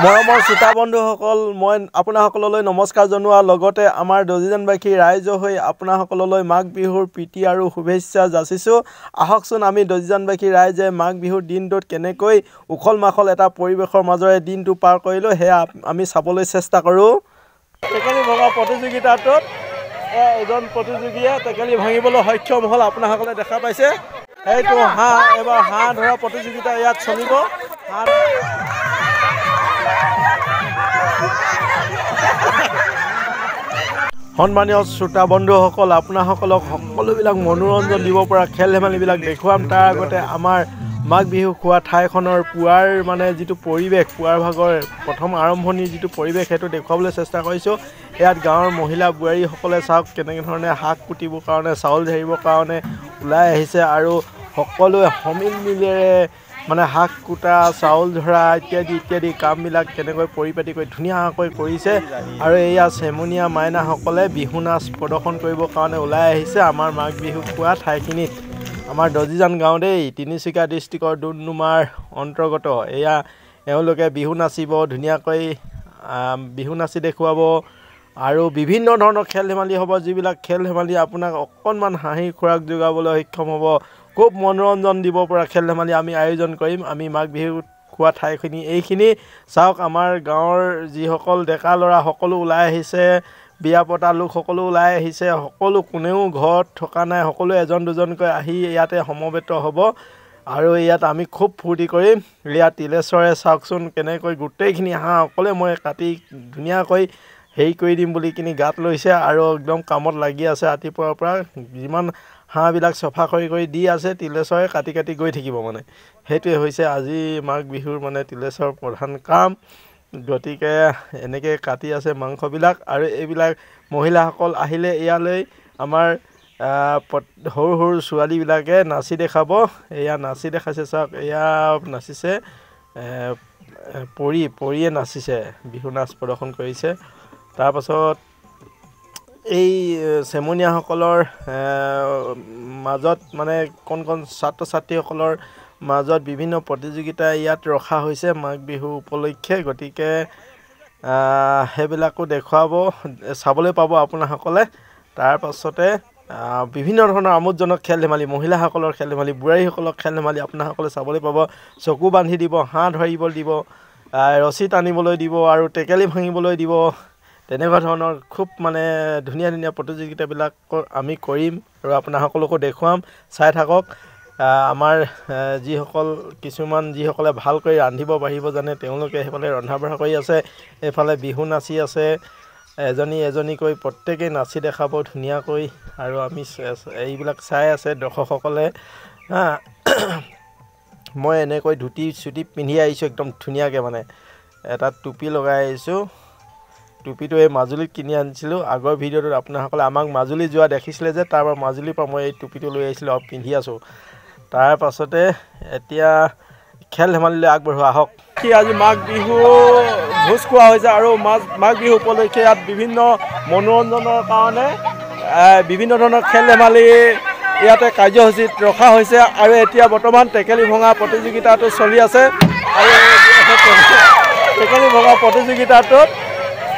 মৰমৰ শ্ৰোতা বন্ধুসকল মই আপোনাসকললৈ নমস্কাৰ জনোৱাৰ লগতে আমাৰ দজিজানবাসী ৰাইজ হৈ আপোনাসকললৈ মাঘ বিহুৰ প্ৰীতি আৰু শুভেচ্ছা যাচিছোঁ। আহকচোন আমি দজিজানবাসী ৰাইজে মাঘ বিহুৰ দিনটোত কেনেকৈ উখল মাখল এটা পৰিৱেশৰ মাজৰে দিনটো পাৰ কৰিলোঁ সেয়া আমি চাবলৈ চেষ্টা কৰোঁ। টেকেলি ভঙা প্ৰতিযোগিতাটোত এজন প্ৰতিযোগীয়ে টেকেলি ভাঙিবলৈ সক্ষম হ'ল। আপোনাসকলে দেখা পাইছে এইটো হাঁহ, এবাৰ হাঁহ ধৰা প্ৰতিযোগিতা ইয়াত চলিব। সন্মানীয় শ্ৰোতা বন্ধুসকল, আপোনাসকলক সকলোবিলাক মনোৰঞ্জন দিব পৰা খেল ধেমালিবিলাক দেখুৱাম। তাৰ আগতে আমাৰ মাঘ বিহু খোৱা ঠাইখনৰ পুৱাৰ যিটো পৰিৱেশ, পুৱাৰ ভাগৰ প্ৰথম আৰম্ভণিৰ যিটো পৰিৱেশ সেইটো দেখুৱাবলৈ চেষ্টা কৰিছোঁ। ইয়াত গাঁৱৰ মহিলা বোৱাৰীসকলে চাওক কেনেধৰণে শাক কুটিবৰ কাৰণে, চাউল ঢাৰিবৰ কাৰণে ওলাই আহিছে আৰু সকলোৱে সমিল মিলেৰে শাক কুটা, চাউল ধৰা ইত্যাদি কামবিলাক কেনেকৈ পৰিপাটি কৰি ধুনীয়াকৈ কৰিছে। আৰু এয়া চেমনীয়া মাইনাসকলে বিহু নাচ প্ৰদৰ্শন কৰিবৰ কাৰণে ওলাই আহিছে আমাৰ মাঘ বিহু খোৱা ঠাইখিনিত। আমাৰ দজিজান গাঁও দেই, তিনিচুকীয়া ডিষ্ট্ৰিক্টৰ ডুমডুমাৰ অন্তৰ্গত। এয়া এওঁলোকে বিহু নাচিব, ধুনীয়াকৈ বিহু নাচি দেখুৱাব আৰু বিভিন্ন ধৰণৰ খেল ধেমালি হ'ব, যিবিলাক খেল ধেমালি আপোনাক অকণমান হাঁহিৰ খোৰাক যোগাবলৈ সক্ষম হ'ব। খুব মনোৰঞ্জন দিব পৰা খেল ধেমালি আমি আয়োজন কৰিম। আমি মাঘ বিহু খোৱা ঠাইখিনি এইখিনি চাওক। আমাৰ গাঁৱৰ যিসকল ডেকা ল'ৰা সকলো ওলাই আহিছে, বিয়া পতা লোক সকলো ওলাই আহিছে, সকলো কোনেও ঘৰত থকা নাই, সকলোৱে এজন দুজনকৈ আহি ইয়াতে সমবেত হ'ব আৰু ইয়াত আমি খুব ফূৰ্তি কৰিম। ইয়াত তিলেশ্বৰে চাওকচোন কেনেকৈ গোটেইখিনি হাঁহ অকলে মই কাটি ধুনীয়াকৈ হেৰি কৰি দিম বুলি কিনি গাত লৈছে আৰু একদম কামত লাগি আছে। ৰাতিপুৱাৰ পৰা যিমান হাঁহবিলাক চফা কৰি দি আছে, তিলেশ্বৰে কাটি গৈ থাকিব। সেইটোৱে হৈছে আজি মাঘ বিহুৰ তিলেশ্বৰৰ প্ৰধান কাম। গতিকে এনেকৈ কাটি আছে মাংসবিলাক আৰু এইবিলাক মহিলাসকল আহিলে ইয়ালৈ আমাৰ সৰু সৰু ছোৱালীবিলাকে নাচি দেখাব। এয়া নাচি দেখাইছে চাওক, এয়া নাচিছে পৰিয়ে নাচিছে, বিহু নাচ প্ৰদৰ্শন কৰিছে। তাৰপাছত এই চেমনীয়াসকলৰ মাজত কণ ছাত্ৰ ছাত্ৰীসকলৰ মাজত বিভিন্ন প্ৰতিযোগিতা ইয়াত ৰখা হৈছে মাঘ বিহু উপলক্ষে। গতিকে সেইবিলাকো দেখুৱাব, চাবলৈ পাব আপোনাসকলে। তাৰপাছতে বিভিন্ন ধৰণৰ আমোদজনক খেল ধেমালি, মহিলাসকলৰ খেল ধেমালি, বোৱাৰীসকলৰ খেল ধেমালি আপোনাসকলে চাবলৈ পাব। চকু বান্ধি দিব, হাঁহ ধৰিব দিব, ৰছী টানিবলৈ দিব আৰু টেকেলি ভাঙিবলৈ দিব। তেনেকুৱা ধৰণৰ খুব ধুনীয়া ধুনীয়া প্ৰতিযোগিতাবিলাক আমি কৰিম আৰু আপোনাসকলকো দেখুৱাম। চাই থাকক। আমাৰ যিসকলে ভালকৈ ৰান্ধিব বাঢ়িব জানে তেওঁলোকে সেইফালে ৰন্ধা বঢ়া কৰি আছে, এইফালে বিহু নাচি আছে, এজনীকৈ প্ৰত্যেকেই নাচি দেখাব ধুনীয়াকৈ আৰু আমি এইবিলাক চাই আছে দৰ্শকসকলে। মই এনেকৈ ধুতি চুটি পিন্ধি আহিছোঁ একদম ধুনীয়াকৈ, এটা টুপি লগাই আহিছোঁ। টুপিটো এই মাজুলীত কিনি আনিছিলোঁ। আগৰ ভিডিঅ'টোত আপোনাসকলে আমাক মাজুলী যোৱা দেখিছিলে যে, তাৰ পৰা মাজুলীৰ পৰা মই এই টুপিটো লৈ আহিছিলোঁ আৰু পিন্ধি আছোঁ। তাৰ পাছতে এতিয়া খেল ধেমালিলৈ আগবাঢ়ো আহক। আজি মাঘ বিহু ভোজ খোৱা হৈছে আৰু মাঘ বিহু উপলক্ষে ইয়াত বিভিন্ন মনোৰঞ্জনৰ কাৰণে বিভিন্ন ধৰণৰ খেল ধেমালি ইয়াতে কাৰ্যসূচীত ৰখা হৈছে আৰু এতিয়া বৰ্তমান টেকেলি ভঙা প্ৰতিযোগিতাটো চলি আছে। আৰু টেকেলি ভঙা প্ৰতিযোগিতাটোত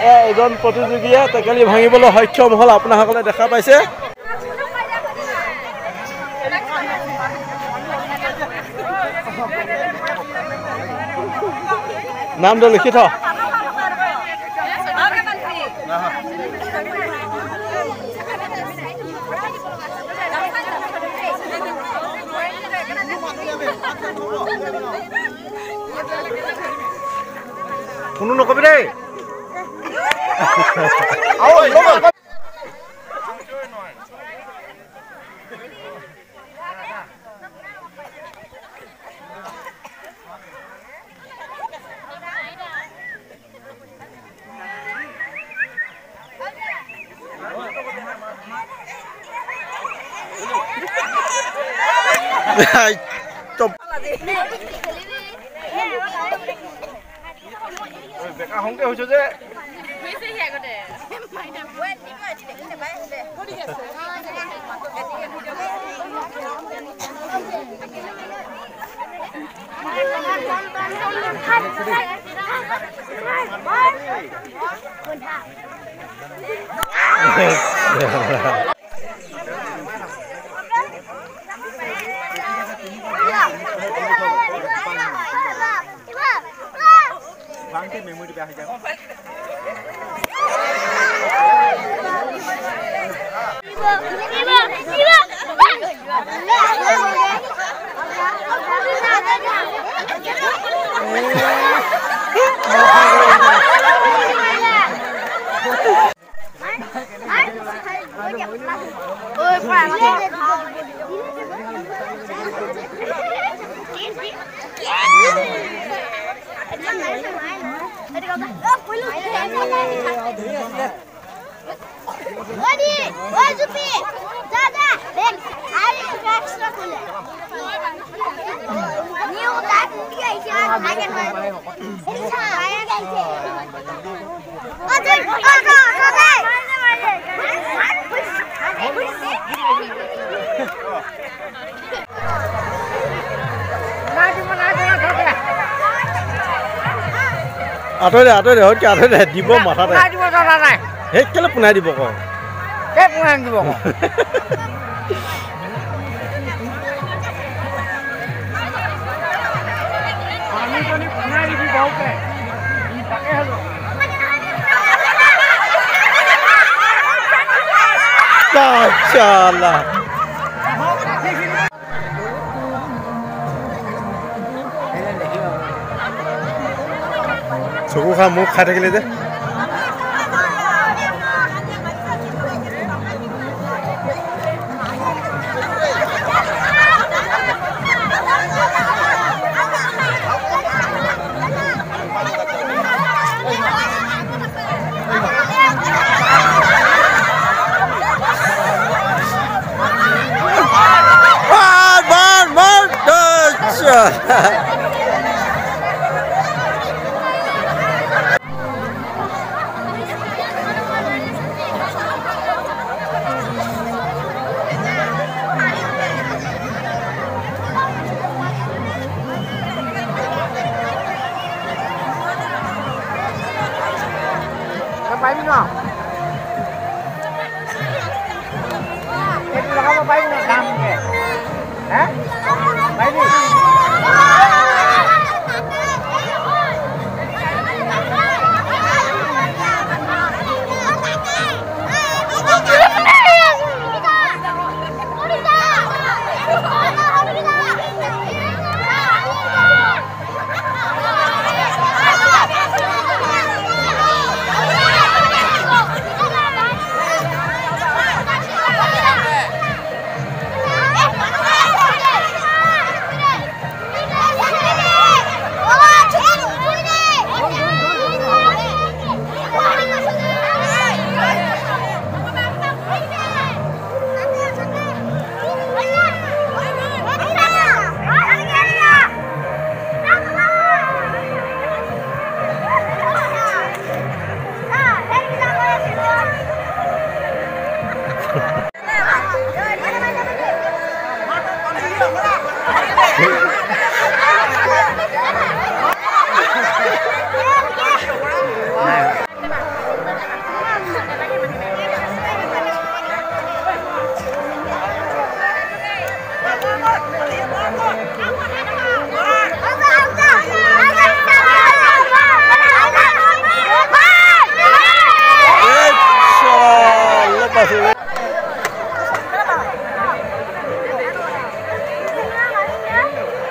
এজন প্ৰতিযোগীয়ে টেকেলি ভাঙিবলৈ সক্ষম হ'ল। আপোনাসকলে দেখা পাইছে। নামটো লিখি থ। কোনো নকবি দেই। বেকা হংকে হৈছো যে আঁতৰে আঁতৰে হয়তো আঁতৰে দিব মাথাতে সেই কেলে পুনাই দিব কওঁ পুনাই দিব চালা চকু খা মুখ খাই থাকিলে যে Baik no. Itu kamu baik no kamu ke? Hah? Baik ni.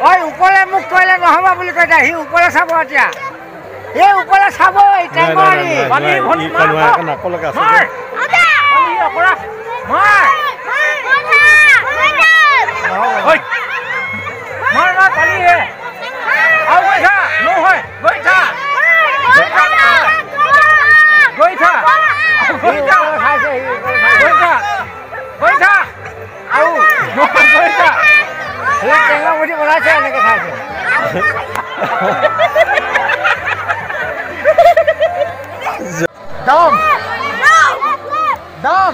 Oi, upole muk toile নহবা বুলি কইতা হি উপলে চাব এতিয়া এ উপলে চাব এটা মারি পানি ভনি মার না কলকে আছে মার আদা পানি অপরা মার ওই মার না পানি হে আও গইছা নো হয় গইছা গইছা গইছা খাইছে গইছা গইছা আও নো গইছা Ini tengok mesti merasa nak saja. Dom. Dom.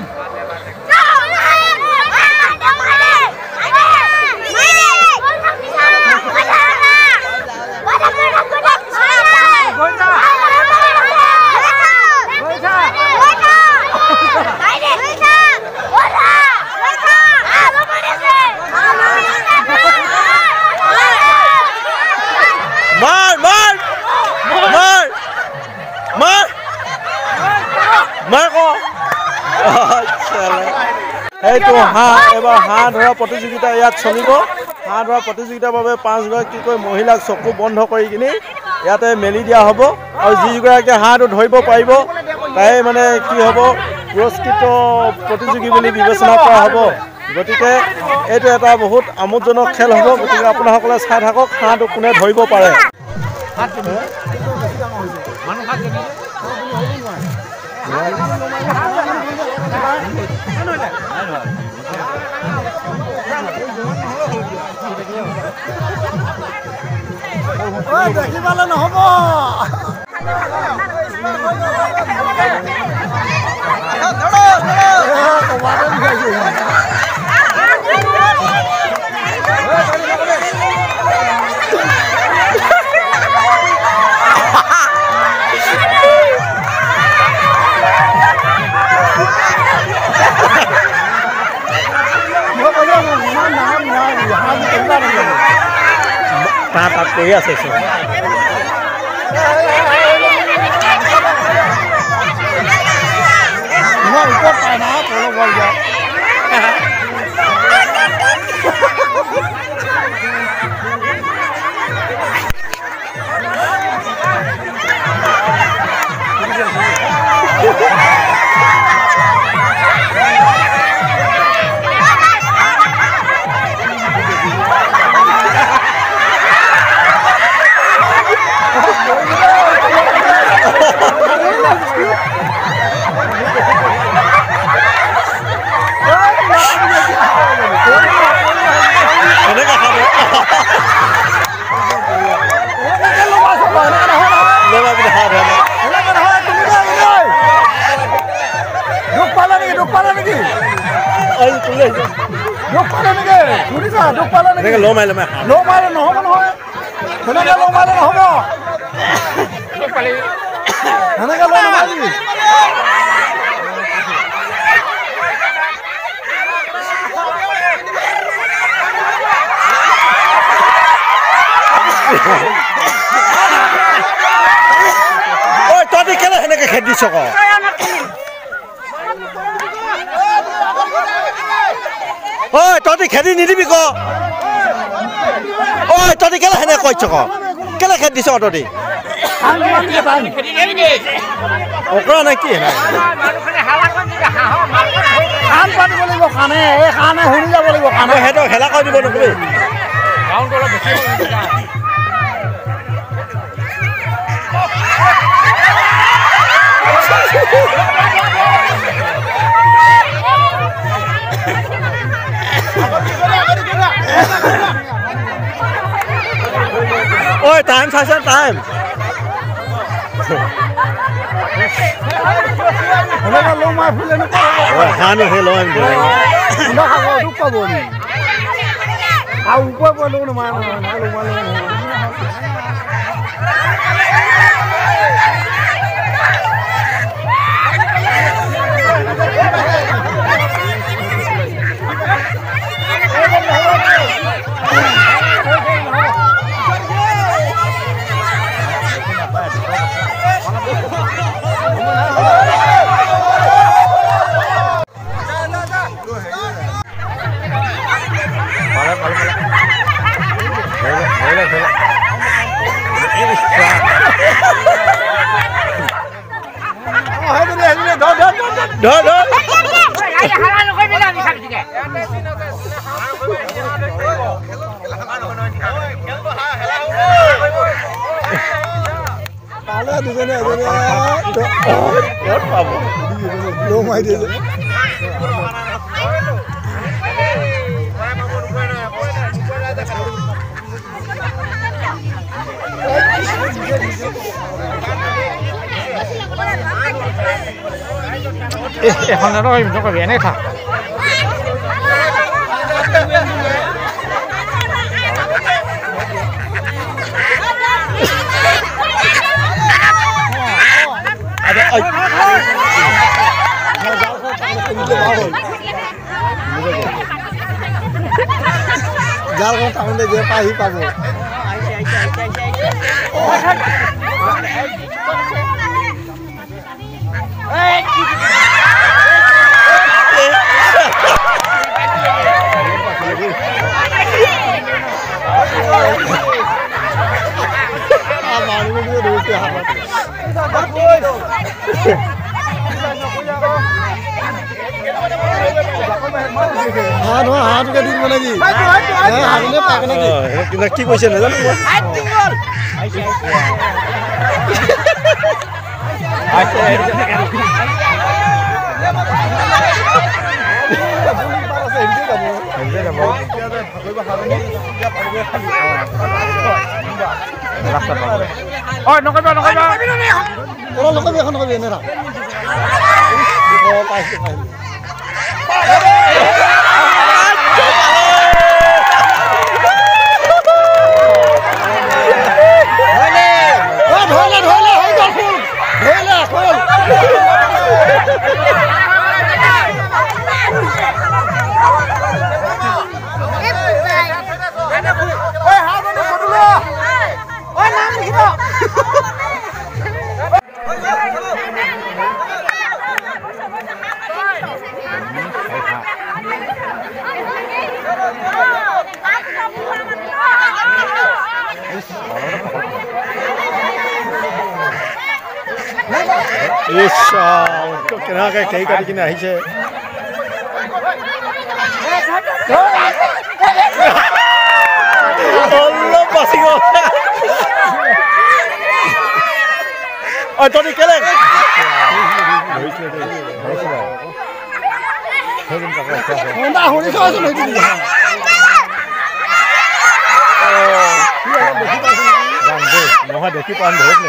এইটো হাঁহ এবাৰ হাঁহ ধৰা প্ৰতিযোগিতা ইয়াত চলিব হাঁহ ধৰা প্ৰতিযোগিতাৰ বাবে 5গৰাকীকৈ মহিলাক চকু বন্ধ কৰি কিনি ইয়াতে মেলি দিয়া হ'ব আৰু যিগৰাকীয়ে হাঁহটো ধৰিব পাৰিব তাই মানে কি হ'ব পুৰস্কৃত প্ৰতিযোগী বুলি বিবেচনা কৰা হ'ব গতিকে এইটো এটা বহুত আমোদজনক খেল হ'ব গতিকে আপোনাসকলে চাই থাকক হাঁহটো কোনে ধৰিব পাৰে দেখি পালে নহ'ব তাত কৰি আছে ওপৰত পাই না পল বল যায় লো মাৰিলে নহ'ব নহয় সেনেকে লো মাৰিলে নহ'ব সেনেকে লো নামাৰিবি ঐ তহঁতি কেলে সেনেকে খেদি দিছ ক ঐ তহঁতি খেদি নিদিবি ক ঐ তহঁতি কেলে সেনেকে কৈছ ক কেলে খেদি দিছ তহঁতি অকৰা নাই কি কাণ পাতিব লাগিব কাণে এই কাণে শুনি যাব লাগিব কাণে সিহঁতক হেলা কৰি দিব নকবি ôi time sai sai time nó lâu mai phun lên nó han nó hello em nó không có đúc qua buồn ao qua luôn mà nó luôn mà luôn Đó đó. এখন nó nó có vẻ này thà. Jalan kau tahun dia pahit pabu. কি কৈছে নাজানো কেনেকৈ কেই কাটি কিনে আহিছে অলপ বাচি গ'ল তহঁতি কেলে নহয় দেখি পাম ধৰিত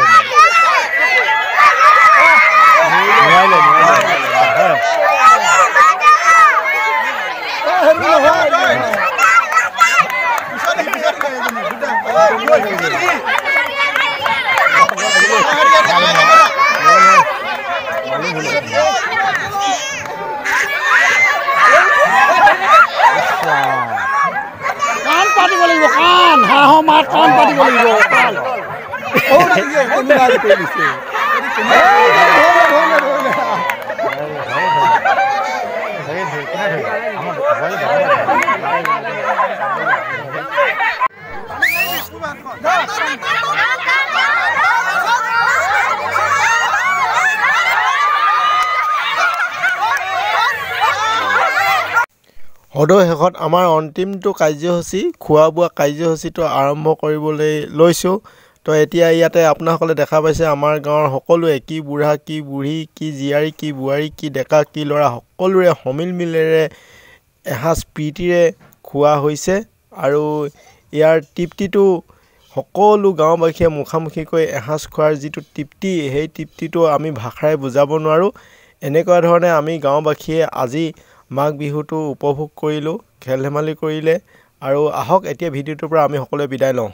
কাণ পাতিব লাগিব কাণ হাঁহৰ মাত কাণ পাতিব লাগিব সদৌ শেষত আমাৰ অন্তিমটো কাৰ্যসূচী খোৱা বোৱা কাৰ্যসূচীটো আৰম্ভ কৰিবলৈ লৈছোঁ তো এতিয়া ইয়াতে আপোনাসকলে দেখা পাইছে আমাৰ গাঁৱৰ সকলোৱে কি বুঢ়া কি বুঢ়ী কি জীয়াৰী কি বোৱাৰী কি ডেকা কি ল'ৰা সকলোৰে সমিল মিলেৰে এসাঁজ প্ৰীতিৰে খোৱা হৈছে আৰু ইয়াৰ তৃপ্তিটো সকলো গাঁওবাসীয়ে মুখামুখিকৈ এসাঁজ খোৱাৰ যিটো তৃপ্তি সেই তৃপ্তিটো আমি ভাষাৰে বুজাব নোৱাৰোঁ এনেকুৱা ধৰণে আমি গাঁওবাসীয়ে আজি মাঘ বিহুটো উপভোগ কৰিলোঁ খেল ধেমালি কৰিলে আৰু আহক এতিয়া ভিডিঅ'টোৰ পৰা আমি সকলোৱে বিদায় লওঁ